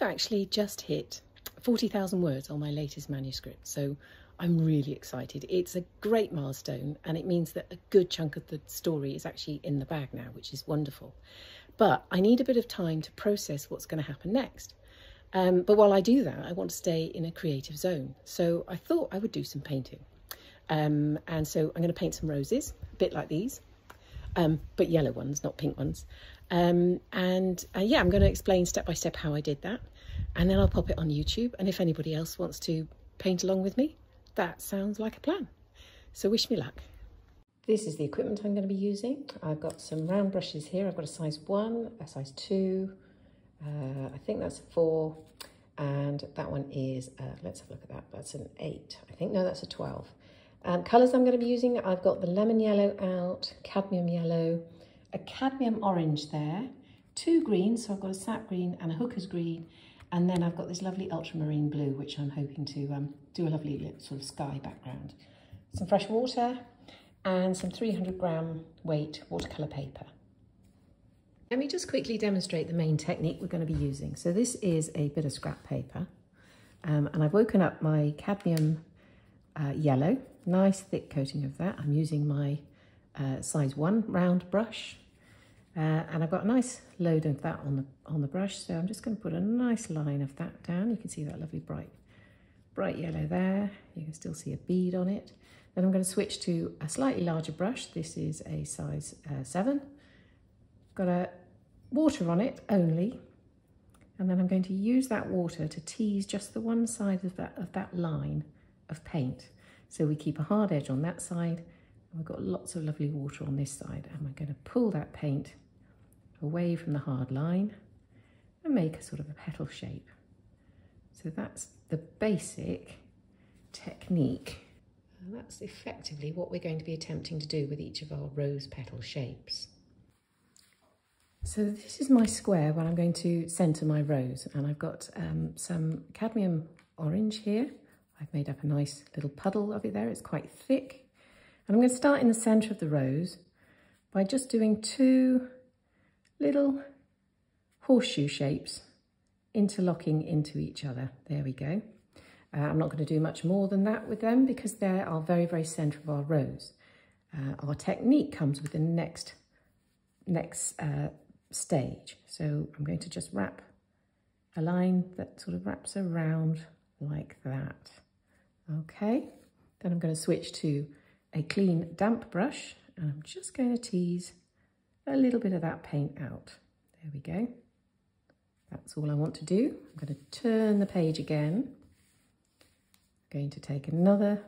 actually just hit 40,000 words on my latest manuscript, so I'm really excited. It's a great milestone, and it means that a good chunk of the story is actually in the bag now, which is wonderful. But I need a bit of time to process what's going to happen next. But while I do that, I want to stay in a creative zone. So I thought I would do some painting. And so I'm going to paint some roses, a bit like these, but yellow ones, not pink ones. Yeah, I'm going to explain step by step how I did that. And then I'll pop it on YouTube. And if anybody else wants to paint along with me, that sounds like a plan. So wish me luck. This is the equipment I'm going to be using. I've got some round brushes here. I've got a size 1, a size 2, I think that's a 4, and that one is, let's have a look at that, that's an 8. I think, no, that's a 12. Colours I'm going to be using, I've got the lemon yellow out, cadmium yellow, a cadmium orange there, 2 greens, so I've got a sap green and a hooker's green, and then I've got this lovely ultramarine blue, which I'm hoping to do a lovely sort of sky background. Some fresh water and some 300-gram weight watercolour paper. Let me just quickly demonstrate the main technique we're going to be using. So this is a bit of scrap paper, and I've woken up my cadmium yellow, nice thick coating of that. I'm using my size 1 round brush, and I've got a nice load of that on the brush. So I'm just going to put a nice line of that down. You can see that lovely bright yellow there. You can still see a bead on it. Then I'm going to switch to a slightly larger brush. This is a size 7. Got a water on it only, and then I'm going to use that water to tease just the one side of that line of paint. So we keep a hard edge on that side, and we've got lots of lovely water on this side, and we're going to pull that paint away from the hard line and make a sort of a petal shape. So that's the basic technique. And that's effectively what we're going to be attempting to do with each of our rose petal shapes. So this is my square where I'm going to centre my rose, and I've got some cadmium orange here. I've made up a nice little puddle of it there. It's quite thick. And I'm going to start in the centre of the rose by just doing 2 little horseshoe shapes interlocking into each other. There we go. I'm not going to do much more than that with them because they are very, very centre of our rose. Our technique comes with the next stage. So I'm going to just wrap a line that sort of wraps around like that. Okay, then I'm going to switch to a clean damp brush, and I'm just going to tease a little bit of that paint out. There we go. That's all I want to do. I'm going to turn the page again. I'm going to take another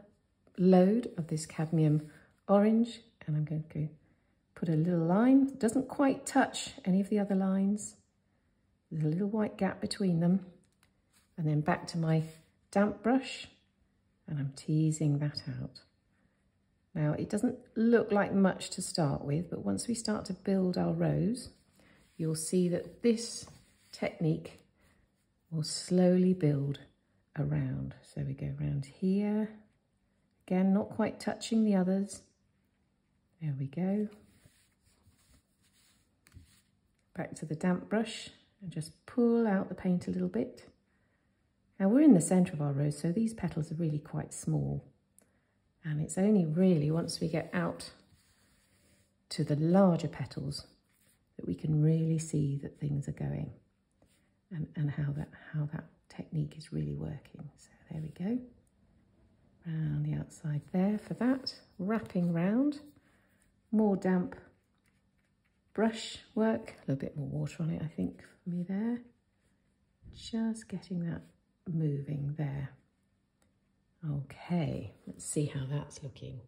load of this cadmium orange, and I'm going to put a little line. It doesn't quite touch any of the other lines. There's a little white gap between them. And then back to my damp brush, and I'm teasing that out. Now, it doesn't look like much to start with, but once we start to build our rose, you'll see that this technique will slowly build around. So we go around here, again, not quite touching the others. There we go. Back to the damp brush and just pull out the paint a little bit. Now we're in the centre of our rose, so these petals are really quite small. And it's only really once we get out to the larger petals that we can really see that things are going and how that technique is really working. So there we go. Around the outside there for that. Wrapping round. More damp brush work. A little bit more water on it, I think, for me there. Just getting that moving there. Okay, let's see how that's looking.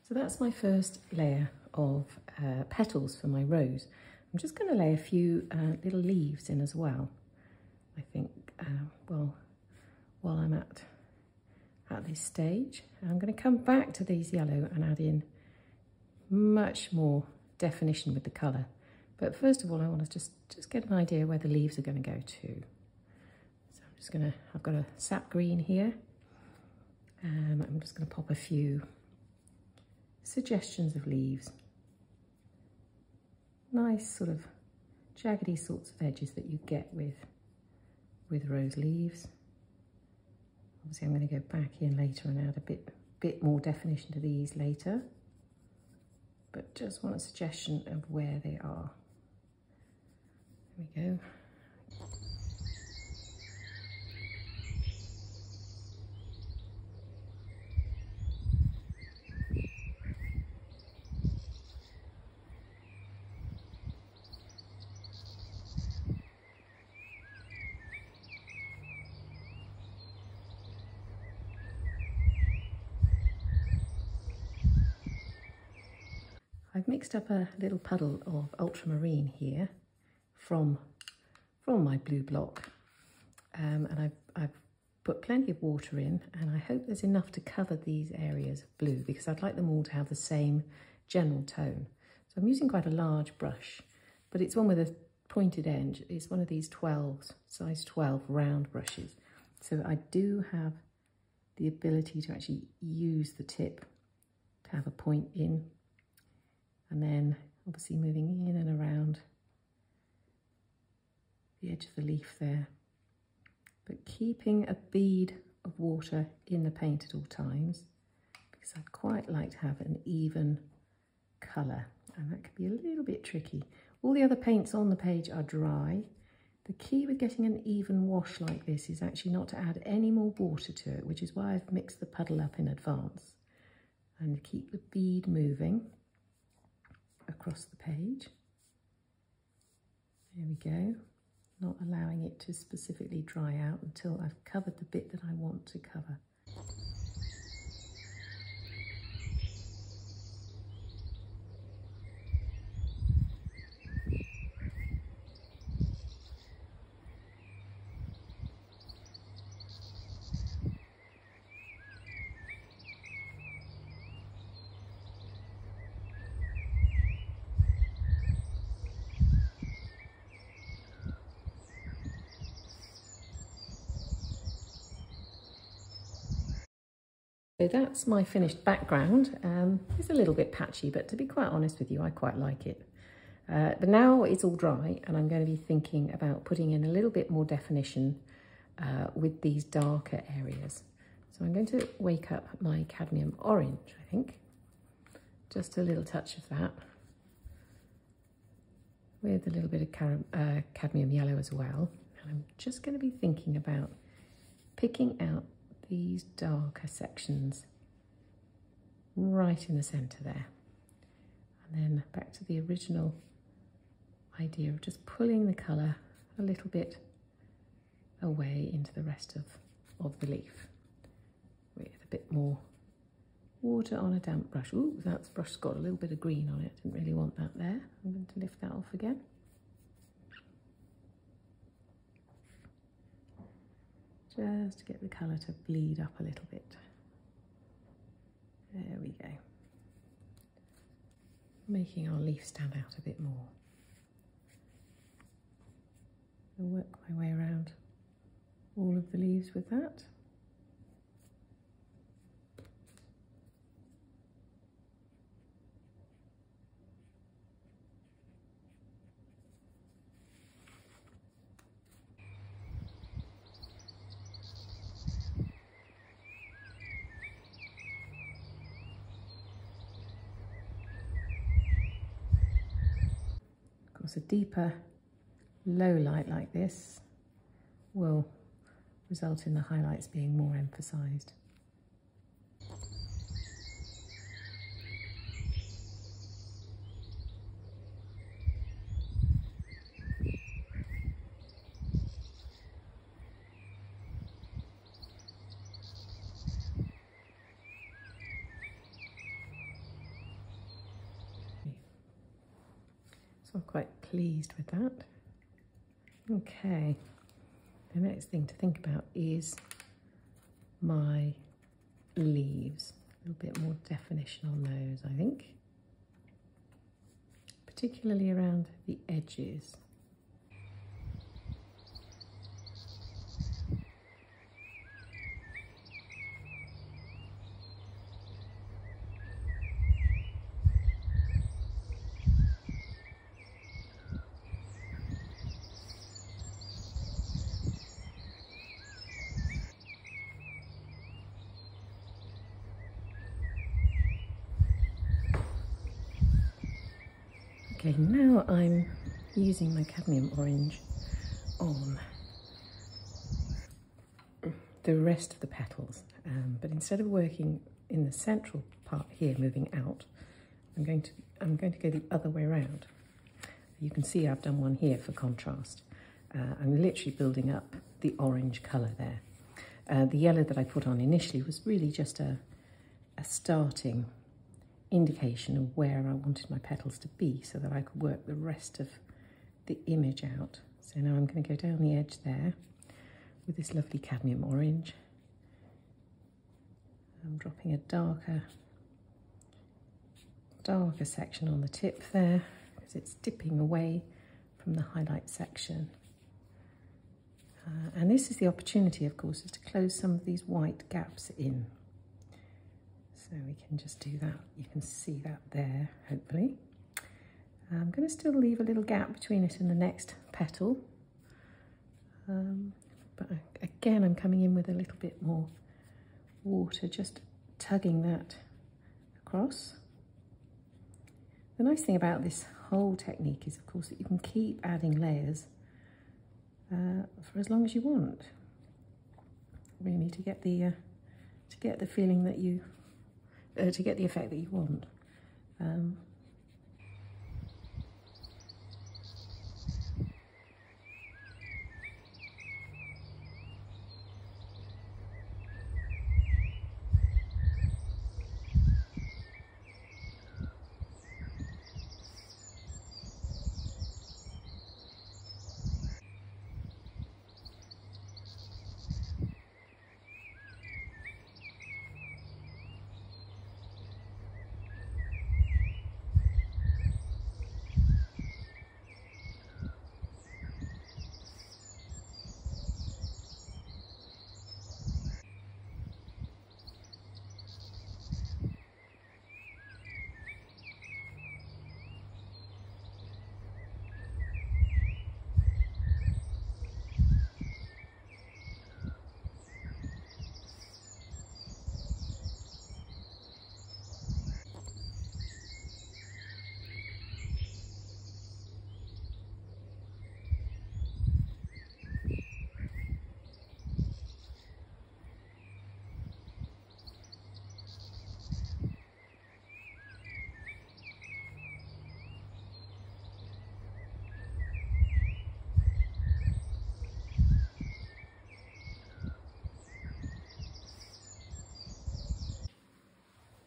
So that's my first layer of petals for my rose. I'm just going to lay a few little leaves in as well. I think, well, while I'm at this stage. I'm going to come back to these yellow and add in much more definition with the colour. But first of all, I want to just get an idea where the leaves are going to go to. So I'm just going to, I've got a sap green here. I'm just going to pop a few suggestions of leaves. Nice sort of jaggedy sorts of edges that you get with rose leaves. Obviously I'm going to go back in later and add a bit more definition to these later. But just want a suggestion of where they are. There we go. I've mixed up a little puddle of ultramarine here from my blue block, and I've put plenty of water in, and I hope there's enough to cover these areas of blue because I'd like them all to have the same general tone. So I'm using quite a large brush, but it's one with a pointed end. It's one of these size 12 round brushes. So I do have the ability to actually use the tip to have a point in. And then obviously moving in and around the edge of the leaf there, but keeping a bead of water in the paint at all times because I'd quite like to have an even colour, and that could be a little bit tricky. All the other paints on the page are dry. The key with getting an even wash like this is actually not to add any more water to it, which is why I've mixed the puddle up in advance, and keep the bead moving across the page. There we go, not allowing it to specifically dry out until I've covered the bit that I want to cover. So that's my finished background. It's a little bit patchy, but to be quite honest with you, I quite like it. But now it's all dry and I'm going to be thinking about putting in a little bit more definition with these darker areas. So I'm going to wake up my cadmium orange, I think. Just a little touch of that with a little bit of cadmium yellow as well. And I'm just going to be thinking about picking out these darker sections right in the centre there. And then back to the original idea of just pulling the colour a little bit away into the rest of the leaf with a bit more water on a damp brush. Ooh, that brush's got a little bit of green on it. Didn't really want that there. I'm going to lift that off again. Just to get the colour to bleed up a little bit. There we go. Making our leaf stand out a bit more. I'll work my way around all of the leaves with that. A deeper low light like this will result in the highlights being more emphasised. So I'm quite pleased with that. Okay, The next thing to think about is my leaves. A little bit more definition on those, I think. Particularly around the edges. Okay, now I'm using my cadmium orange on the rest of the petals, but instead of working in the central part here, moving out, I'm going to go the other way around. You can see I've done one here for contrast. I'm literally building up the orange colour there. The yellow that I put on initially was really just a starting indication of where I wanted my petals to be so that I could work the rest of the image out. So now I'm going to go down the edge there with this lovely cadmium orange. I'm dropping a darker section on the tip there because it's dipping away from the highlight section. And this is the opportunity, of course, is to close some of these white gaps in. So we can just do that. You can see that there, hopefully. I'm going to still leave a little gap between it and the next petal. But again, I'm coming in with a little bit more water, just tugging that across. The nice thing about this whole technique is, of course, that you can keep adding layers for as long as you want. Really, to get the feeling that you to get the effect that you want.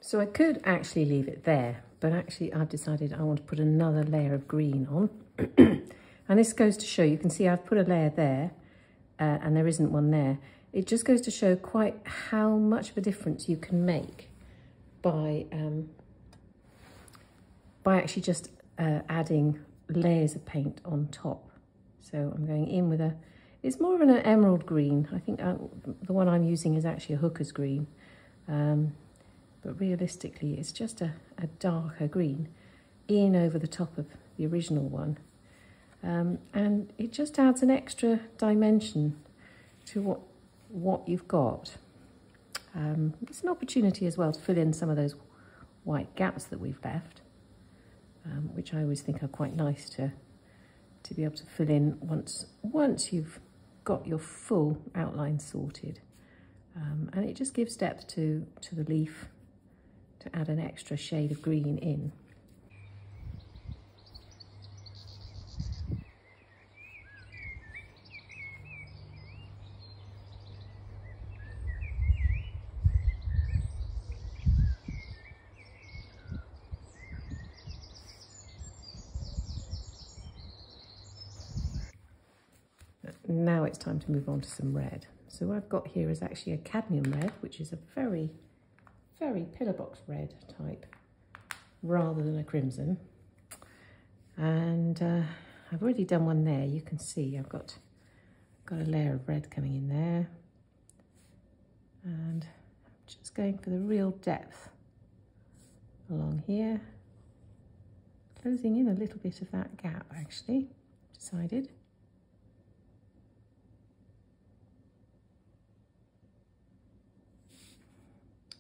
So I could actually leave it there, but actually I've decided I want to put another layer of green on. And this goes to show, you can see I've put a layer there and there isn't one there. It just goes to show quite how much of a difference you can make by actually just adding layers of paint on top. So I'm going in with it's more of an emerald green. I think the one I'm using is actually a hooker's green. But realistically, it's just a darker green in over the top of the original one. And it just adds an extra dimension to what you've got. It's an opportunity as well to fill in some of those white gaps that we've left, which I always think are quite nice to be able to fill in once you've got your full outline sorted. And it just gives depth to the leaf, to add an extra shade of green in. now it's time to move on to some red. So what I've got here is actually a cadmium red, which is a very, very pillar box red type, rather than a crimson. And I've already done one there. You can see I've got a layer of red coming in there. And I'm just going for the real depth along here. Closing in a little bit of that gap, actually, decided.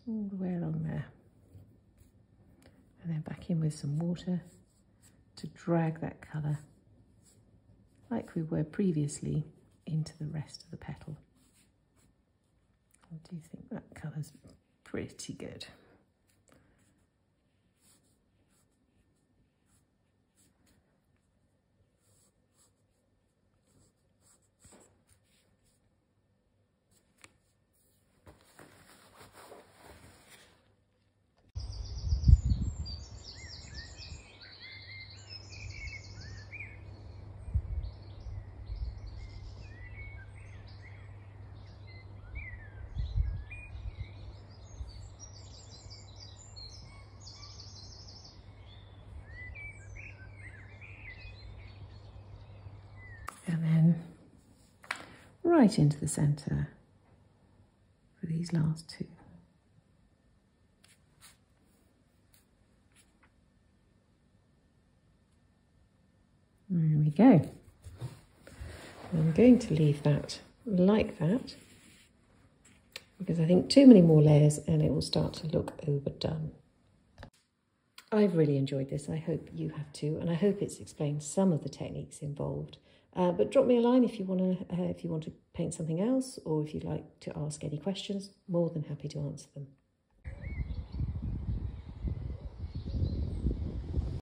All the way along there. And then back in with some water to drag that colour, like we were previously, into the rest of the petal. I do think that colour's pretty good. And then right into the centre for these last two. There we go. I'm going to leave that like that, because I think too many more layers and it will start to look overdone. I've really enjoyed this. I hope you have too, and I hope it's explained some of the techniques involved. But drop me a line if you want to paint something else, or if you'd like to ask any questions. More than happy to answer them.